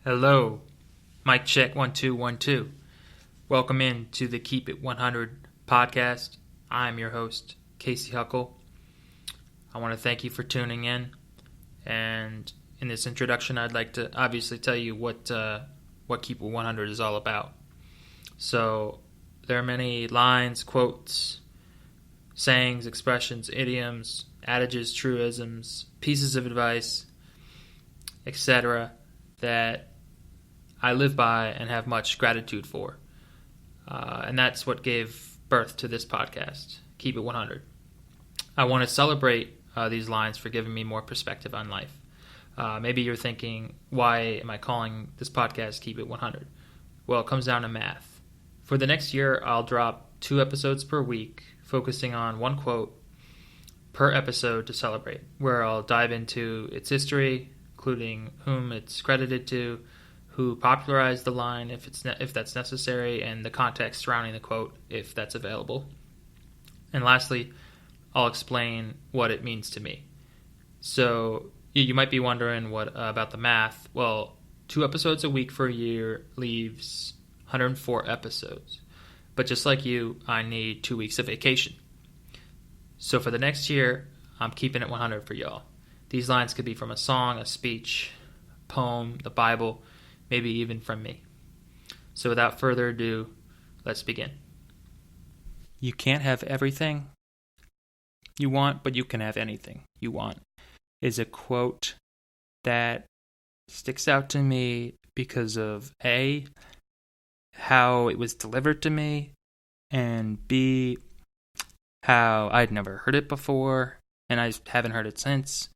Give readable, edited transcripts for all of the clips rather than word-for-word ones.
Hello, mic check 1 2 1 2. Welcome in to the Keep It 100 podcast. I'm your host, Casey Huckle. I want to thank you for tuning in. And in this introduction, I'd like to obviously tell you what Keep It 100 is all about. So there are many lines, quotes, sayings, expressions, idioms, adages, truisms, pieces of advice, etc. that I live by and have much gratitude for. And that's what gave birth to this podcast, Keep It 100. I want to celebrate these lines for giving me more perspective on life. Maybe you're thinking, why am I calling this podcast Keep It 100? Well, it comes down to math. For the next year, I'll drop 2 episodes per week, focusing on one quote per episode to celebrate, where I'll dive into its history, including whom it's credited to, who popularized the line if that's necessary, and the context surrounding the quote if that's available. And lastly, I'll explain what it means to me. So you might be wondering what about the math. Well, 2 episodes a week for a year leaves 104 episodes. But just like you, I need 2 weeks of vacation. So for the next year, I'm keeping it 100 for y'all. These lines could be from a song, a speech, a poem, the Bible, maybe even from me. So without further ado, let's begin. You can't have everything you want, but you can have anything you want, is a quote that sticks out to me because of A, how it was delivered to me, and B, how I'd never heard it before, and I haven't heard it since.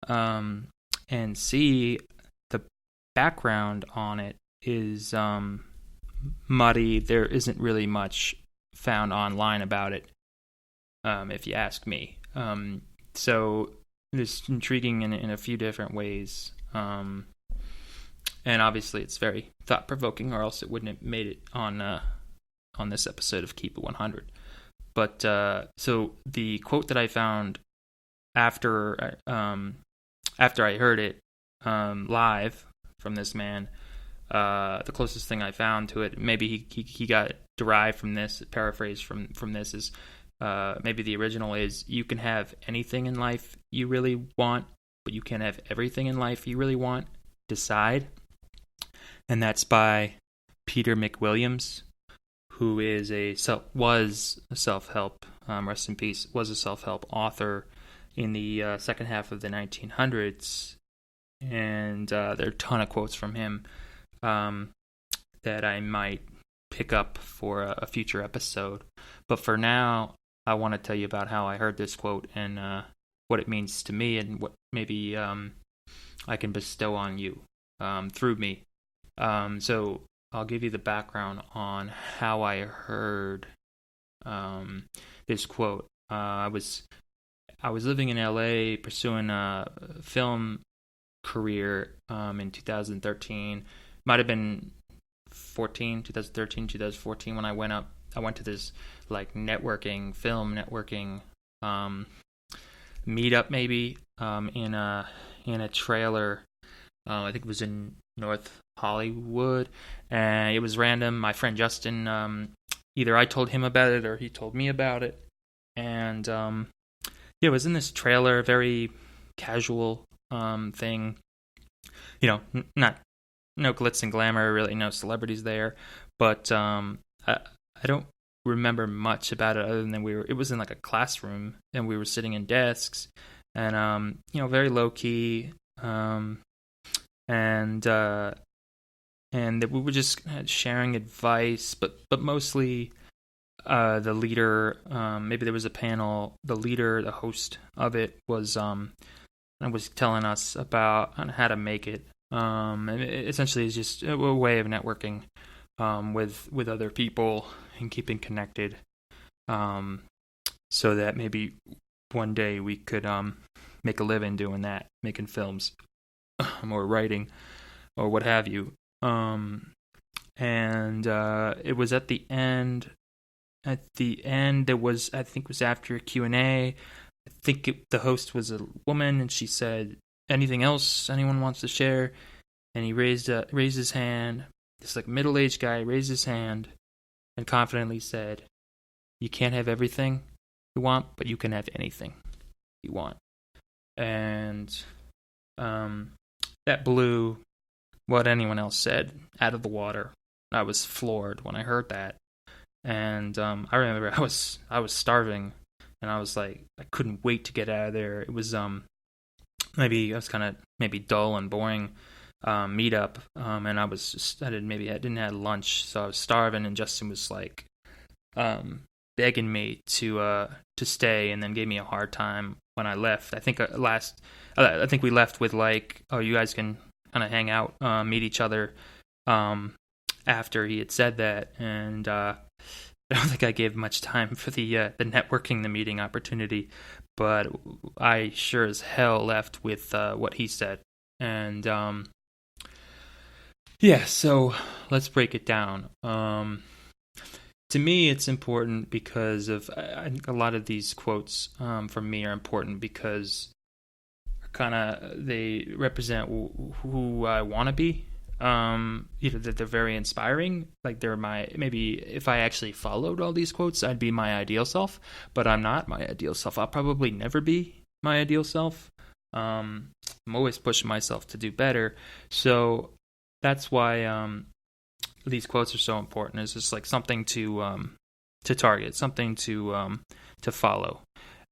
And C, the background on it is muddy. There isn't really much found online about it, if you ask me. So it's intriguing in a few different ways. And obviously it's very thought-provoking, or else it wouldn't have made it on this episode of Keep It 100. But so the quote that I found after I heard it live from this man, the closest thing I found to it, maybe he got derived from this, paraphrased from this, is maybe the original is, you can have anything in life you really want, but you can't have everything in life you really want. Decide. And that's by Peter McWilliams, who is was a self-help, rest in peace, was a self-help author in the second half of the 1900s. And there are a ton of quotes from him that I might pick up for a future episode. But for now, I want to tell you about how I heard this quote and what it means to me, and what maybe I can bestow on you through me. So I'll give you the background on how I heard this quote. I was living in LA pursuing a film career in 2013. Might have been 2014 when I went to this like film networking meetup, maybe in a trailer. I think it was in North Hollywood, and it was random. My friend Justin, either I told him about it or he told me about it, and it was in this trailer, very casual thing. Not no glitz and glamour, really, no celebrities there. But I don't remember much about it other than it was in like a classroom, and we were sitting in desks, and very low key, and that we were just sharing advice, but mostly the leader, maybe there was a panel, the leader, the host of it was telling us about how to make it. And it essentially is just a way of networking with other people and keeping connected, so that maybe one day we could make a living doing that, making films or writing or what have you. And it was at the end. There was, I think it was after a Q&A. I think the host was a woman, and she said, anything else anyone wants to share? and he raised his hand. This like middle-aged guy raised his hand and confidently said, "You can't have everything you want, but you can have anything you want." And that blew what anyone else said out of the water. I was floored when I heard that. And I remember I was starving, and I was like, I couldn't wait to get out of there. It was maybe dull and boring meetup, and I didn't have lunch, so I was starving, and Justin was like begging me to stay, and then gave me a hard time when I left. I think we left with like, oh, you guys can kind of hang out, meet each other after he had said that, and I don't think I gave much time for the networking, the meeting opportunity, but I sure as hell left with what he said. And so let's break it down. To me, it's important because of, I think a lot of these quotes from me are important because they represent who I want to be. That they're very inspiring. Like maybe if I actually followed all these quotes, I'd be my ideal self, but I'm not my ideal self. I'll probably never be my ideal self. I'm always pushing myself to do better. So that's why these quotes are so important. It's just like something to target, something to follow.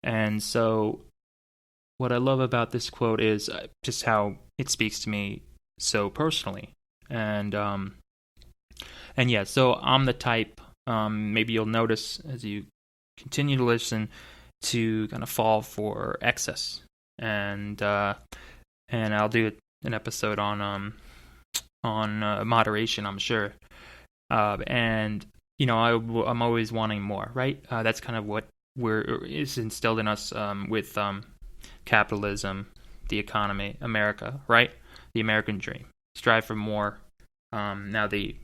And so what I love about this quote is just how it speaks to me so personally. And yeah, so I'm the type, maybe you'll notice as you continue to listen, to kind of fall for excess. And I'll do an episode on moderation, I'm sure. And I'm always wanting more, right? That's kind of what is instilled in us with capitalism, the economy, America, right? The American dream. Strive for more. Now the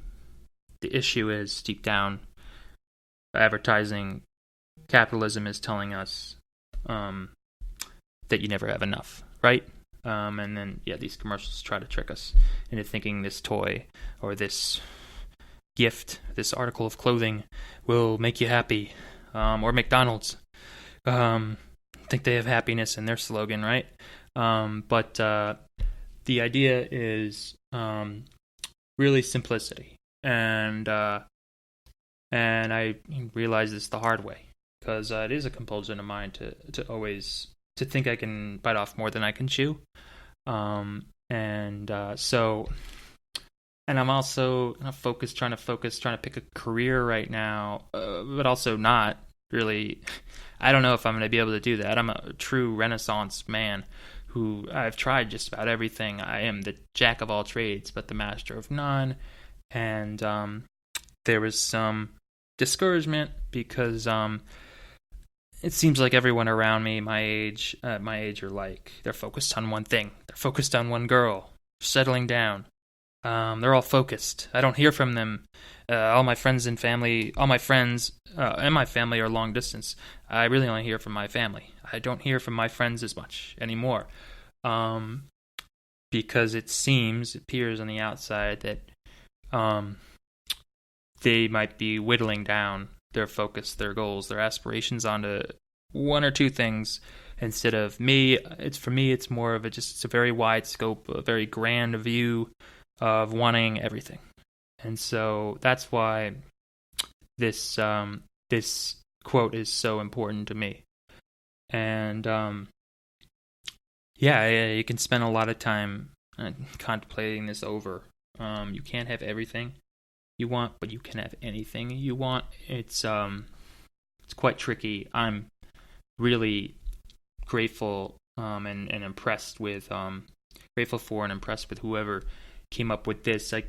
issue is, deep down, advertising, capitalism is telling us that you never have enough, right? And then, these commercials try to trick us into thinking this toy or this gift, this article of clothing will make you happy. Or McDonald's think they have happiness in their slogan, right? But the idea is really simplicity, and I realized this the hard way, because it is a compulsion of mine to always think I can bite off more than I can chew, and I'm also trying to pick a career right now, but also not really. I don't know if I'm going to be able to do that. I'm a true Renaissance man who I've tried just about everything. I am the jack of all trades, but the master of none. And there was some discouragement because it seems like everyone around me, my age, are like, they're focused on one thing. They're focused on one girl, settling down. They're all focused. I don't hear from them. All my friends and my family are long distance. I really only hear from my family. I don't hear from my friends as much anymore, because it appears on the outside that they might be whittling down their focus, their goals, their aspirations onto one or two things instead of me. It's more of it's a very wide scope, a very grand view of wanting everything. And so that's why this quote is so important to me. And you can spend a lot of time contemplating this over. You can't have everything you want, but you can have anything you want. It's quite tricky. I'm really grateful and impressed with grateful for and impressed with whoever came up with this. I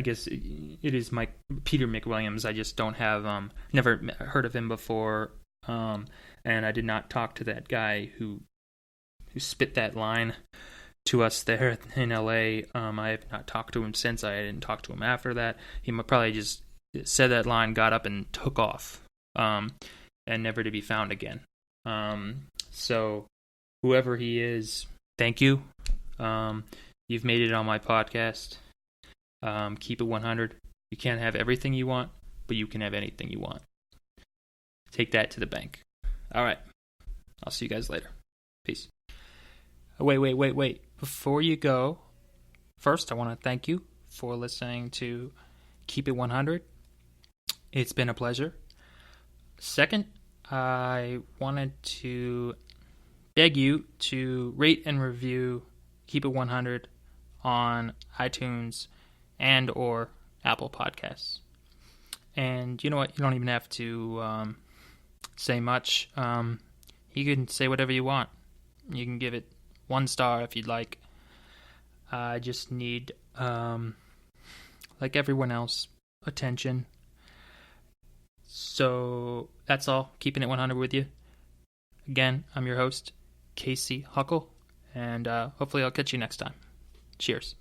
guess it is Peter McWilliams. I just don't have never heard of him before, and I did not talk to that guy who spit that line to us there in LA. I have not talked to him since. I didn't talk to him after that. He probably just said that line, got up, and took off, and never to be found again. So whoever he is, thank you. You've made it on my podcast. Keep it 100. You can't have everything you want, but you can have anything you want. Take that to the bank. All right. I'll see you guys later. Peace. Wait. Before you go, first, I want to thank you for listening to Keep It 100. It's been a pleasure. Second, I wanted to beg you to rate and review Keep It 100 on iTunes and or Apple Podcasts. And you know what? You don't even have to say much. You can say whatever you want. You can give it 1 star if you'd like. I just need, like everyone else, attention. So that's all. Keeping it 100 with you. Again, I'm your host, Casey Huckle, and hopefully I'll catch you next time. Cheers.